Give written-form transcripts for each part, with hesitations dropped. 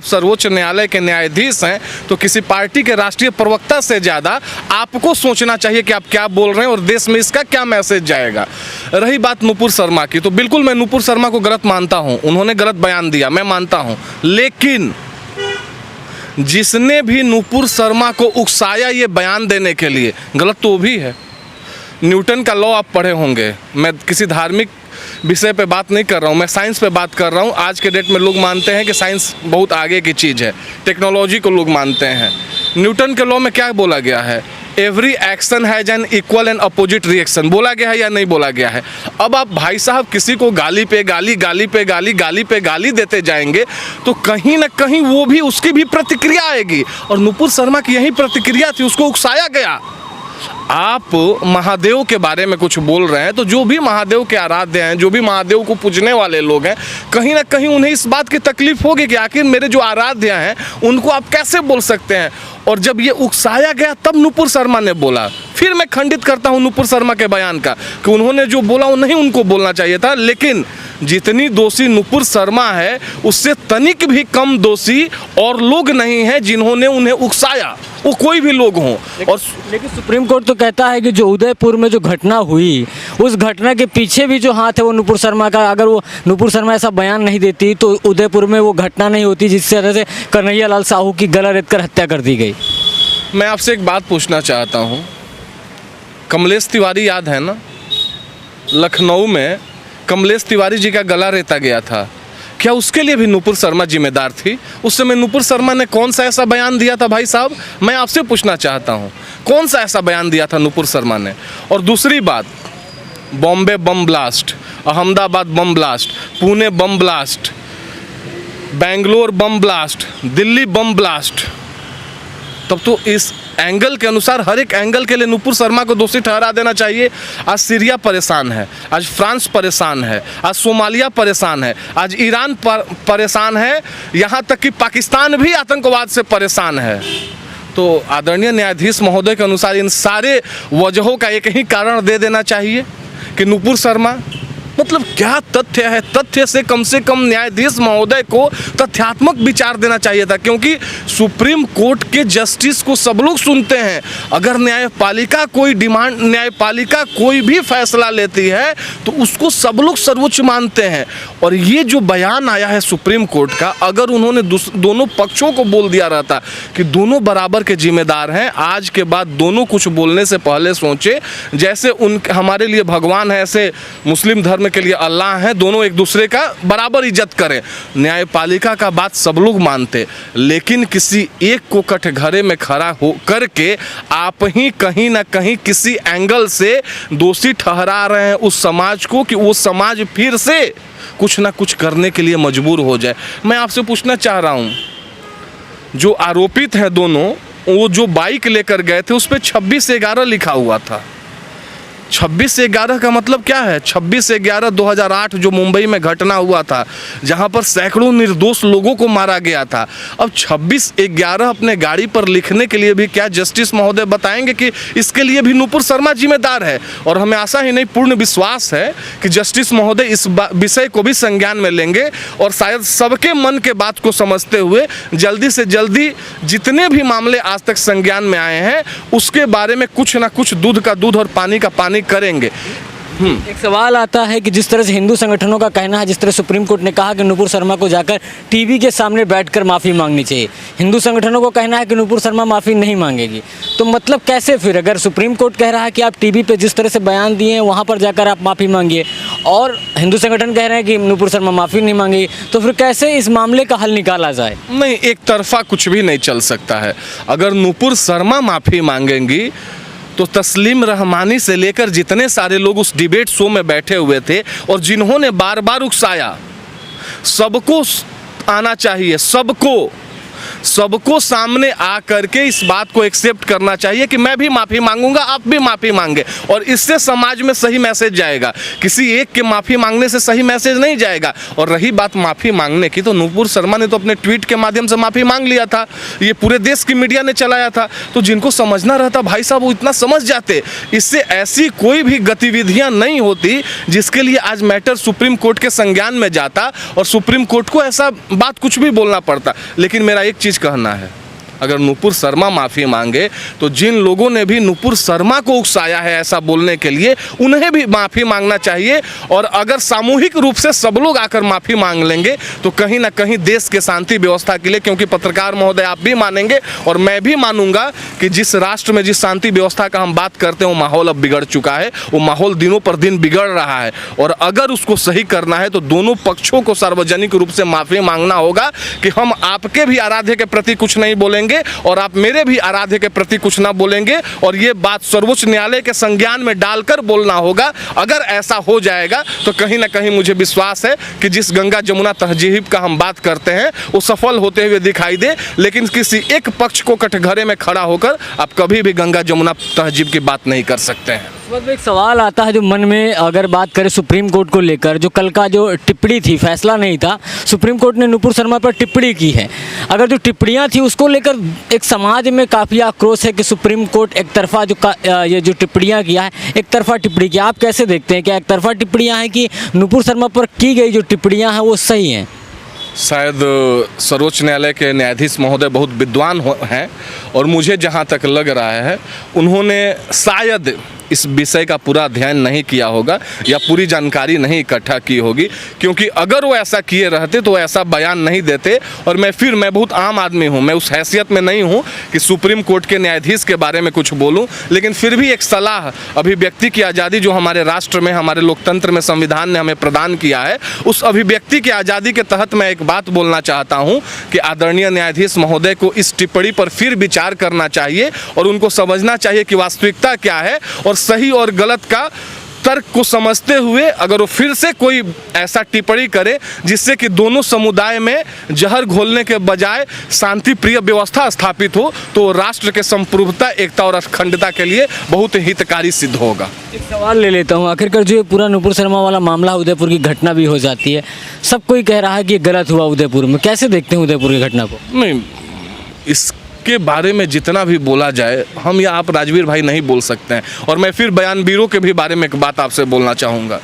सर्वोच्च न्यायालय के न्यायाधीश हैं तो किसी पार्टी के राष्ट्रीय प्रवक्ता से ज़्यादा आपको सोचना चाहिए कि आप क्या बोल रहे हैं और देश में इसका क्या मैसेज जाएगा। रही बात नुपुर शर्मा की, तो बिल्कुल मैं नुपुर शर्मा को गलत मानता हूँ, उन्होंने गलत बयान दिया, मैं मानता हूँ। लेकिन जिसने भी नुपुर शर्मा को उकसाया ये बयान देने के लिए, गलत तो वो भी है। न्यूटन का लॉ आप पढ़े होंगे, मैं किसी धार्मिक विषय पे बात नहीं कर रहा हूँ, मैं साइंस पे बात कर रहा हूँ। आज के डेट में लोग मानते हैं कि साइंस बहुत आगे की चीज़ है, टेक्नोलॉजी को लोग मानते हैं। न्यूटन के लॉ में क्या बोला गया है? Every action has an equal and opposite reaction, बोला गया है या नहीं बोला गया है? अब आप भाई साहब किसी को गाली पे गाली, गाली पे गाली, गाली पे गाली देते जाएंगे तो कहीं ना कहीं वो भी, उसकी भी प्रतिक्रिया आएगी। और नुपुर शर्मा की यही प्रतिक्रिया थी, उसको उकसाया गया। आप महादेव के बारे में कुछ बोल रहे हैं तो जो भी महादेव के आराध्य हैं, जो भी महादेव को पूजने वाले लोग हैं, कहीं ना कहीं उन्हें इस बात की तकलीफ होगी कि आखिर मेरे जो आराध्य हैं उनको आप कैसे बोल सकते हैं। और जब ये उकसाया गया तब नुपुर शर्मा ने बोला। फिर मैं खंडित करता हूं नुपुर शर्मा के बयान का कि उन्होंने जो बोला वो नहीं उनको बोलना चाहिए था। लेकिन जितनी दोषी नुपुर शर्मा है उससे तनिक भी कम दोषी और लोग नहीं हैं जिन्होंने उन्हें उकसाया, वो कोई भी लोग हों। और लेकिन सुप्रीम कोर्ट तो कहता है कि जो उदयपुर में जो घटना हुई, उस घटना के पीछे भी जो हाथ है वो नुपुर शर्मा का। अगर वो नुपुर शर्मा ऐसा बयान नहीं देती तो उदयपुर में वो घटना नहीं होती जिस तरह से कन्हैया लाल साहू की गला रेत कर हत्या कर दी गई। मैं आपसे एक बात पूछना चाहता हूँ, कमलेश तिवारी याद है ना? लखनऊ में कमलेश तिवारी जी का गला रेता गया था, क्या उसके लिए भी नुपुर शर्मा जिम्मेदार थी? उस समय नुपुर शर्मा ने कौन सा ऐसा बयान दिया था भाई साहब? मैं आपसे पूछना चाहता हूँ, कौन सा ऐसा बयान दिया था नुपुर शर्मा ने? और दूसरी बात, Bombay bomb blast, Ahmedabad bomb blast, Pune bomb blast, Bangalore bomb blast, Delhi bomb blast, तब तो इस एंगल के अनुसार हर एक एंगल के लिए नुपुर शर्मा को दोषी ठहरा देना चाहिए। आज सीरिया परेशान है, आज फ्रांस परेशान है, आज सोमालिया परेशान है, आज ईरान परेशान है, यहाँ तक कि पाकिस्तान भी आतंकवाद से परेशान है। तो आदरणीय न्यायाधीश महोदय के अनुसार इन सारे वजहों का एक ही कारण दे देना चाहिए कि नुपुर शर्मा, मतलब क्या तथ्य है? तथ्य से कम न्यायाधीश महोदय को तथ्यात्मक विचार देना चाहिए था, क्योंकि सुप्रीम कोर्ट के जस्टिस को सब लोग सुनते हैं। अगर न्यायपालिका कोई भी फैसला लेती है तो उसको सब लोग सर्वोच्च मानते हैं। और ये जो बयान आया है सुप्रीम कोर्ट का, अगर उन्होंने दोनों पक्षों को बोल दिया रहता कि दोनों बराबर के जिम्मेदार हैं, आज के बाद दोनों कुछ बोलने से पहले सोचे। जैसे हमारे लिए भगवान है, ऐसे मुस्लिम धर्म के लिए अल्लाह है, दोनों एक दूसरे का बराबर इज्जत करें। न्यायपालिका का बात सब लोग मानते, लेकिन किसी एक को कटघरे में खड़ा हो करके आप ही कहीं ना कहीं किसी एंगल से दोषी ठहरा रहे हैं उस समाज को, कि वो समाज फिर से कुछ ना कुछ करने के लिए मजबूर हो जाए। मैं आपसे पूछना चाह रहा हूं, जो आरोपित हैं दोनों, वो जो बाइक लेकर गए थे उस पर 26/11 लिखा हुआ था। 26/11 का मतलब क्या है? 26/11/2008 जो मुंबई में घटना हुआ था, जहां पर सैकड़ों निर्दोष लोगों को मारा गया था। अब 26/11 अपने गाड़ी पर लिखने के लिए भी क्या जस्टिस महोदय बताएंगे कि इसके लिए भी नुपुर शर्मा जिम्मेदार है? और हमें आशा ही नहीं, पूर्ण विश्वास है कि जस्टिस महोदय इस विषय को भी संज्ञान में लेंगे और शायद सबके मन के बात को समझते हुए जल्दी से जल्दी जितने भी मामले आज तक संज्ञान में आए हैं उसके बारे में कुछ ना कुछ दूध का दूध और पानी का पानी करेंगे। एक सवाल आता है कि जिस तरह से हिंदू संगठनों का कहना है, जिस तरह सुप्रीम कोर्ट ने कहा कि नुपुर शर्मा को जाकर टीवी के सामने बैठकर माफ़ी मांगनी चाहिए, हिंदू संगठनों को कहना है कि नुपुर शर्मा माफ़ी नहीं मांगेगी। तो मतलब कैसे फिर, अगर सुप्रीम कोर्ट कह रहा है कि आप टीवी पे जिस तरह से बयान दिए हैं वहाँ पर जाकर आप माफ़ी मांगिए, और हिंदू संगठन कह रहे हैं कि नुपुर शर्मा माफ़ी नहीं मांगेगी, तो फिर कैसे इस मामले का हल निकाला जाए? नहीं, एक तरफा कुछ भी नहीं चल सकता है। अगर नुपुर शर्मा माफ़ी मांगेंगी तो तस्लीम रहमानी से लेकर जितने सारे लोग उस डिबेट शो में बैठे हुए थे और जिन्होंने बार बार उकसाया, सबको आना चाहिए, सबको सबको सामने आ करके इस बात को एक्सेप्ट करना चाहिए कि मैं भी माफ़ी मांगूंगा, आप भी माफ़ी मांगे, और इससे समाज में सही मैसेज जाएगा। किसी एक के माफ़ी मांगने से सही मैसेज नहीं जाएगा। और रही बात माफ़ी मांगने की, तो नुपुर शर्मा ने तो अपने ट्वीट के माध्यम से माफ़ी मांग लिया था, ये पूरे देश की मीडिया ने चलाया था। तो जिनको समझना रहता भाई साहब वो इतना समझ जाते। इससे ऐसी कोई भी गतिविधियां नहीं होती जिसके लिए आज मैटर सुप्रीम कोर्ट के संज्ञान में जाता और सुप्रीम कोर्ट को ऐसा बात कुछ भी बोलना पड़ता। लेकिन मेरा एक चीज़ कहना है, अगर नुपुर शर्मा माफ़ी मांगे तो जिन लोगों ने भी नुपुर शर्मा को उकसाया है ऐसा बोलने के लिए, उन्हें भी माफ़ी मांगना चाहिए। और अगर सामूहिक रूप से सब लोग आकर माफ़ी मांग लेंगे तो कहीं ना कहीं देश के शांति व्यवस्था के लिए, क्योंकि पत्रकार महोदय आप भी मानेंगे और मैं भी मानूंगा कि जिस राष्ट्र में जिस शांति व्यवस्था का हम बात करते हैं वो माहौल अब बिगड़ चुका है, वो माहौल दिनों पर दिन बिगड़ रहा है। और अगर उसको सही करना है तो दोनों पक्षों को सार्वजनिक रूप से माफ़ी मांगना होगा कि हम आपके भी आराध्य के प्रति कुछ नहीं बोलेंगे और आप मेरे भी आराध्य के प्रति कुछ ना बोलेंगे, और ये बात सर्वोच्च न्यायालय के संज्ञान में डालकर बोलना होगा। अगर ऐसा हो जाएगा तो कहीं ना कहीं मुझे विश्वास है कि जिस गंगा जमुना तहजीब का हम बात करते हैं वो सफल होते हुए दिखाई दे। लेकिन किसी एक पक्ष को कटघरे में खड़ा होकर आप कभी भी गंगा जमुना तहजीब की बात नहीं कर सकते हैं। इस वक्त एक सवाल आता है जो मन में, अगर बात करें सुप्रीम कोर्ट को लेकर, जो कल का जो टिप्पणी थी, फैसला नहीं था, सुप्रीम कोर्ट ने नुपुर शर्मा पर टिप्पणी की है। अगर जो टिप्पणियां थी उसको लेकर एक समाज में काफ़ी आक्रोश है कि सुप्रीम कोर्ट एक तरफा ये जो टिप्पणियां किया है, एक तरफा टिप्पणी किया। आप कैसे देखते हैं, क्या एक तरफा टिप्पणियां हैं कि नुपुर शर्मा पर की गई जो टिप्पणियां हैं वो सही हैं? शायद सर्वोच्च न्यायालय के न्यायाधीश महोदय बहुत विद्वान हैं और मुझे जहाँ तक लग रहा है उन्होंने शायद इस विषय का पूरा अध्ययन नहीं किया होगा या पूरी जानकारी नहीं इकट्ठा की होगी, क्योंकि अगर वो ऐसा किए रहते तो ऐसा बयान नहीं देते। और मैं बहुत आम आदमी हूँ, मैं उस हैसियत में नहीं हूँ कि सुप्रीम कोर्ट के न्यायाधीश के बारे में कुछ बोलूँ, लेकिन फिर भी एक सलाह, अभिव्यक्ति की आज़ादी जो हमारे राष्ट्र में, हमारे लोकतंत्र में संविधान ने हमें प्रदान किया है, उस अभिव्यक्ति की आज़ादी के तहत मैं एक बात बोलना चाहता हूँ कि आदरणीय न्यायाधीश महोदय को इस टिप्पणी पर फिर विचार करना चाहिए और उनको समझना चाहिए कि वास्तविकता क्या है, और सही और गलत का तर्क को समझते हुए अगर वो फिर से कोई ऐसा टिप्पणी करे जिससे कि दोनों समुदाय में जहर घोलने के बजाय शांति प्रिय व्यवस्था स्थापित हो, तो राष्ट्र के संप्रभुता, एकता और अखंडता के लिए बहुत हितकारी सिद्ध होगा। एक सवाल ले लेता हूँ, आखिरकार जो ये पूरा नुपुर शर्मा वाला मामला, उदयपुर की घटना भी हो जाती है, सब कोई कह रहा है कि ये गलत हुआ उदयपुर में। कैसे देखते हैं उदयपुर की घटना को? नहीं, इसके बारे में जितना भी बोला जाए हम या आप राजवीर भाई नहीं बोल सकते हैं। और मैं फिर बयानवीरों के भी बारे में एक बात आपसे बोलना चाहूँगा।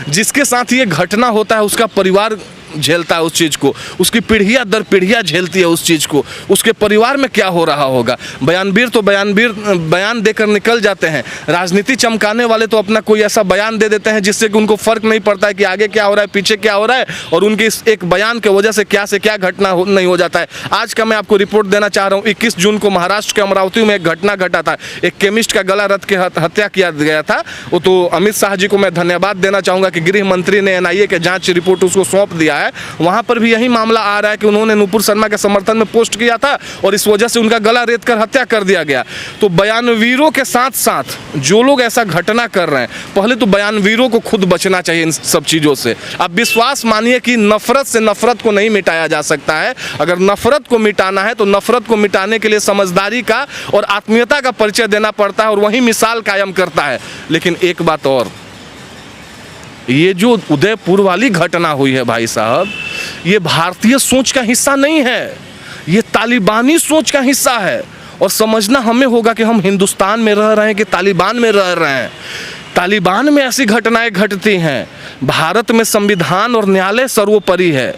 जिसके साथ ये घटना होता है उसका परिवार झेलता है उस चीज़ को, उसकी पीढ़ियाँ दर पीढ़ियाँ झेलती है उस चीज़ को, उसके परिवार में क्या हो रहा होगा। बयानवीर तो बयान देकर निकल जाते हैं, राजनीति चमकाने वाले तो अपना कोई ऐसा बयान दे देते हैं जिससे कि उनको फ़र्क नहीं पड़ता है कि आगे क्या हो रहा है, पीछे क्या हो रहा है, और उनके इस एक बयान की वजह से क्या घटना नहीं हो जाता है। आज का मैं आपको रिपोर्ट देना चाह रहा हूँ। 21 जून को महाराष्ट्र के अमरावती में एक घटना घटा था, एक केमिस्ट का गला रत के हत्या किया गया था। वो तो अमित शाह जी को मैं धन्यवाद देना चाहूँगा कि गृह मंत्री ने NIA के जाँच रिपोर्ट उसको सौंप दिया है। वहां पर भी यही मामला आ रहा है कि उन्होंने नुपुर शर्मा के समर्थन में पोस्ट किया था और इस वजह से उनका गला रेत कर हत्या कर दिया गया। तो बयानवीरों के साथ साथ जो लोग ऐसा घटना कर रहे हैं, पहले तो बयानवीरों को खुद बचना चाहिए इन सब चीज़ों से। आप विश्वास मानिए कि नफरत से नफरत को नहीं मिटाया जा सकता है। अगर नफरत को मिटाना है तो नफरत को मिटाने के लिए समझदारी का और आत्मीयता का परिचय देना पड़ता है और वही मिसाल कायम करता है। लेकिन एक बात और, ये जो उदयपुर वाली घटना हुई है भाई साहब, ये भारतीय सोच का हिस्सा नहीं है, ये तालिबानी सोच का हिस्सा है। और समझना हमें होगा कि हम हिंदुस्तान में रह रहे हैं कि तालिबान में रह रहे हैं। तालिबान में ऐसी घटनाएं घटती हैं। भारत में संविधान और न्यायालय सर्वोपरि है।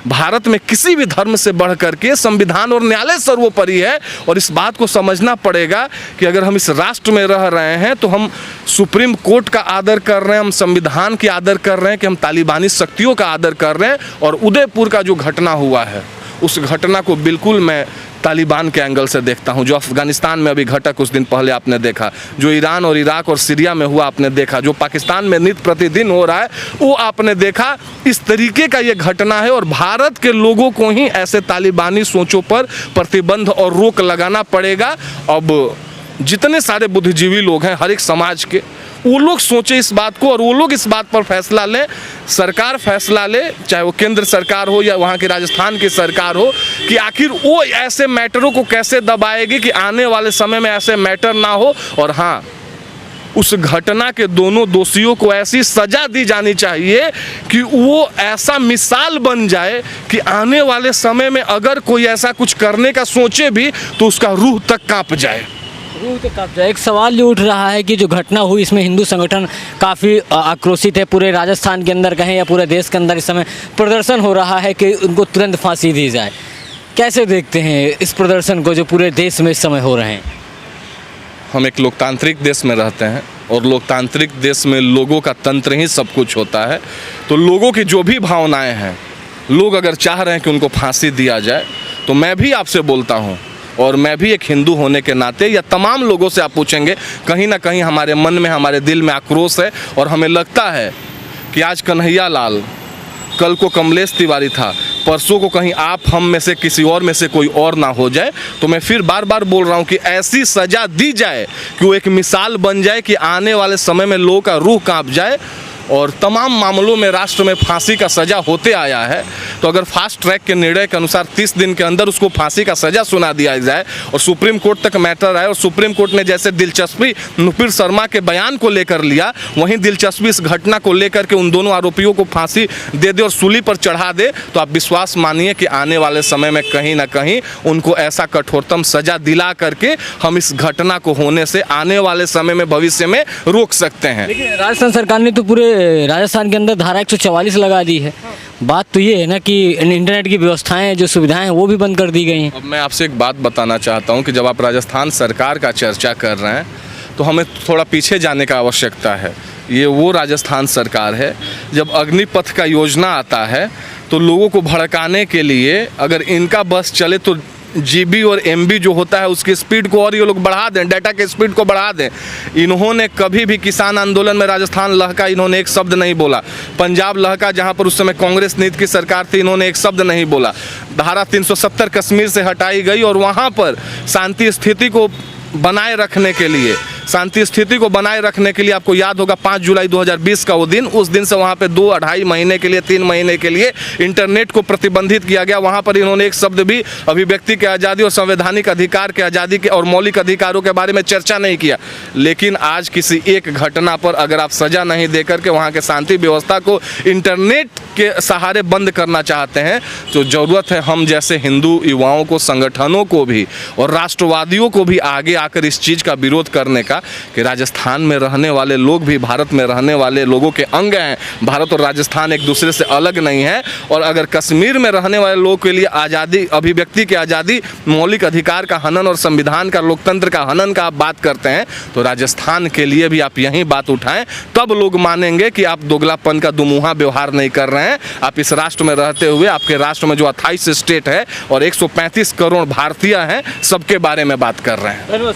भारत में किसी भी धर्म से बढ़ करके संविधान और न्यायालय सर्वोपरि है। और इस बात को समझना पड़ेगा कि अगर हम इस राष्ट्र में रह रहे हैं तो हम सुप्रीम कोर्ट का आदर कर रहे हैं, हम संविधान की आदर कर रहे हैं कि हम तालिबानी शक्तियों का आदर कर रहे हैं। और उदयपुर का जो घटना हुआ है उस घटना को बिल्कुल मैं तालिबान के एंगल से देखता हूं। जो अफगानिस्तान में अभी घटा कुछ दिन पहले आपने देखा, जो ईरान और इराक और सीरिया में हुआ आपने देखा, जो पाकिस्तान में नित्य प्रतिदिन हो रहा है वो आपने देखा। इस तरीके का ये घटना है और भारत के लोगों को ही ऐसे तालिबानी सोचों पर प्रतिबंध और रोक लगाना पड़ेगा। अब जितने सारे बुद्धिजीवी लोग हैं हर एक समाज के, वो लोग सोचे इस बात को और वो लोग इस बात पर फैसला लें, सरकार फैसला ले, चाहे वो केंद्र सरकार हो या वहाँ की राजस्थान की सरकार हो, कि आखिर वो ऐसे मैटरों को कैसे दबाएगी कि आने वाले समय में ऐसे मैटर ना हो। और हाँ, उस घटना के दोनों दोषियों को ऐसी सजा दी जानी चाहिए कि वो ऐसा मिसाल बन जाए कि आने वाले समय में अगर कोई ऐसा कुछ करने का सोचे भी तो उसका रूह तक कांप जाए। एक सवाल जो उठ रहा है कि जो घटना हुई इसमें हिंदू संगठन काफ़ी आक्रोशित है। पूरे राजस्थान के अंदर कहें या पूरे देश के अंदर इस समय प्रदर्शन हो रहा है कि उनको तुरंत फांसी दी जाए। कैसे देखते हैं इस प्रदर्शन को जो पूरे देश में इस समय हो रहे हैं? हम एक लोकतांत्रिक देश में रहते हैं और लोकतांत्रिक देश में लोगों का तंत्र ही सब कुछ होता है। तो लोगों की जो भी भावनाएं हैं, लोग अगर चाह रहे हैं कि उनको फांसी दिया जाए, तो मैं भी आपसे बोलता हूं और मैं भी एक हिंदू होने के नाते या तमाम लोगों से आप पूछेंगे, कहीं ना कहीं हमारे मन में, हमारे दिल में आक्रोश है और हमें लगता है कि आज कन्हैया लाल, कल को कमलेश तिवारी था, परसों को कहीं आप हम में से किसी और में से कोई और ना हो जाए। तो मैं फिर बार बार बोल रहा हूं कि ऐसी सज़ा दी जाए कि वो एक मिसाल बन जाए कि आने वाले समय में लोगों का रूह कांप जाए। और तमाम मामलों में राष्ट्र में फांसी का सज़ा होते आया है, तो अगर फास्ट ट्रैक के निर्णय के अनुसार 30 दिन के अंदर उसको फांसी का सज़ा सुना दिया जाए और सुप्रीम कोर्ट तक मैटर आए और सुप्रीम कोर्ट ने जैसे दिलचस्पी नुपुर शर्मा के बयान को लेकर लिया, वहीं दिलचस्पी इस घटना को लेकर के उन दोनों आरोपियों को फांसी दे दे और सूली पर चढ़ा दे, तो आप विश्वास मानिए कि आने वाले समय में कहीं ना कहीं उनको ऐसा कठोरतम सज़ा दिला करके हम इस घटना को होने से आने वाले समय में भविष्य में रोक सकते हैं। लेकिन राजस्थान सरकार ने तो पूरे राजस्थान के अंदर धारा 144 लगा दी है। बात तो ये है ना कि इंटरनेट की व्यवस्थाएं, जो सुविधाएं हैं, वो भी बंद कर दी गई हैं। अब मैं आपसे एक बात बताना चाहता हूं कि जब आप राजस्थान सरकार का चर्चा कर रहे हैं तो हमें थोड़ा पीछे जाने का आवश्यकता है। ये वो राजस्थान सरकार है, जब अग्निपथ का योजना आता है तो लोगों को भड़काने के लिए अगर इनका बस चले तो GB और MB जो होता है उसकी स्पीड को और ये लोग बढ़ा दें, डाटा की स्पीड को बढ़ा दें। इन्होंने कभी भी किसान आंदोलन में राजस्थान लहका इन्होंने एक शब्द नहीं बोला। पंजाब लहका जहां पर उस समय कांग्रेस नीति की सरकार थी, इन्होंने एक शब्द नहीं बोला। धारा 370 कश्मीर से हटाई गई और वहां पर शांति स्थिति को बनाए रखने के लिए, आपको याद होगा 5 जुलाई 2020 का वो दिन, उस दिन से वहाँ पे 2-2.5 महीने के लिए, 3 महीने के लिए इंटरनेट को प्रतिबंधित किया गया। वहाँ पर इन्होंने एक शब्द भी अभिव्यक्ति की आज़ादी और संवैधानिक अधिकार के आज़ादी के और मौलिक अधिकारों के बारे में चर्चा नहीं किया। लेकिन आज किसी एक घटना पर अगर आप सज़ा नहीं दे करके वहाँ के शांति व्यवस्था को इंटरनेट के सहारे बंद करना चाहते हैं, तो ज़रूरत है हम जैसे हिंदू युवाओं को, संगठनों को भी और राष्ट्रवादियों को भी आगे आकर इस चीज़ का विरोध करने का कि राजस्थान में रहने वाले लोग भी भारत में रहने वाले लोगों के अंग हैं। भारत और राजस्थान एक दूसरे से अलग नहीं है। और अगर कश्मीर में रहने वाले लोगों के लिए आज़ादी, अभिव्यक्ति की आज़ादी, मौलिक अधिकार का हनन और संविधान का, लोकतंत्र का हनन का आप बात करते हैं, तो राजस्थान के लिए भी आप यही बात उठाएं, तब लोग मानेंगे कि आप दोगलापन का दुमुहा व्यवहार नहीं कर रहे हैं। आप इस राष्ट्र में रहते हुए, आपके राष्ट्र में जो 28 स्टेट है और 135 करोड़ भारतीय हैं, सबके बारे में बात कर रहे हैं।